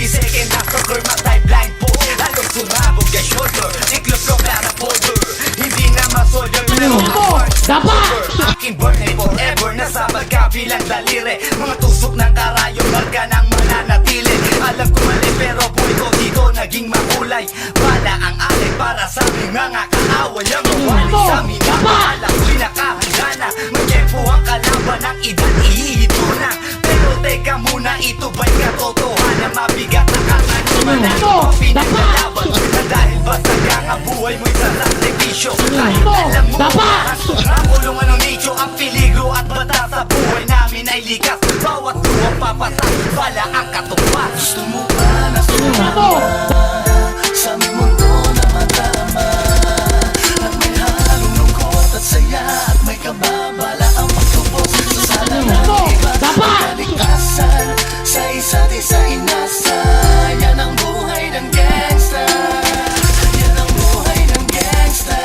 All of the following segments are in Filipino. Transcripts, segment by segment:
second na soccer, matay blindfold. Halos sumabog ya shoulder, siklopro para folder. Hindi na masolder, pero aking burn forever. Nasa magkabilang daliri, mga tusok ng karayo, marga ng mananatili. Alam ko mali pero buhay ko dito naging makulay. Bala ang alay para sa aming mga kaaway. Ang mawali sa amin na mahala, pinakahanda na. Magyepo ang kalaban ng edad, ihihito na. Pero teka muna, ito ba'y katotohanan? Mabigat na katanungan na pinaglalaban na dahil basta ka nga buhay mo'y sa sakripisyo. Kahit alam mo ang kulungan ng nicho, ang peligro at bata sa buhay namin ay likas. Bawat luwang papatak, bala ang katumbas. Gusto mo ba na sumama sa aming mundo na madama? At may halong lungkot at saya, at may kababala ang pagtubos sa sala ng iba. Magkalikasan sa isa't isa inasa. Yan ang buhay ng gangsta. Yan ang buhay ng gangsta.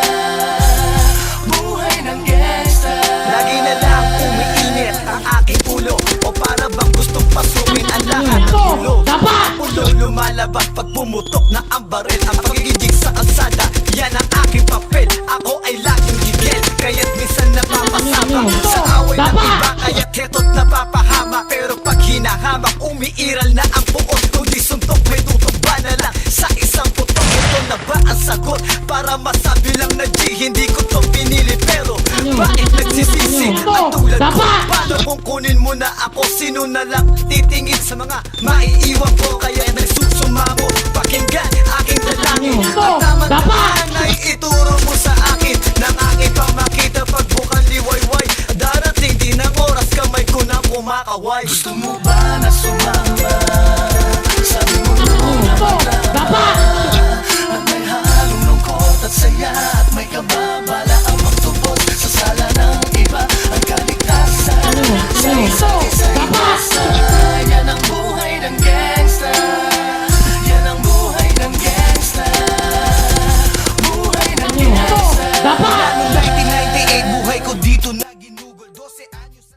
Buhay ng gangsta. Lagi na lang umiinit ang aking ulo, o para bang gustong pasukin ang lahat ng ulo. Ulo lumalabas pag pumutok na ang baril. Ang pagiging sa kalsada, yan ang aking papel. Ako ay laging gigil, kaya't minsan napapasama sa away ng iba, kaya't heto't napapahama. Pero pag hinahamak, umiiral na ang buot. Kundi suntok, may tutok ba na lang sa isang putok? Ito na ba ang sagot? Para masabi lang na G, hindi ko to pinili. Pero bakit nagsisisi ang tulad ko? Paano kung kunin mo na ako? Sino na lang titingin sa mga maiiwan ko? Kaya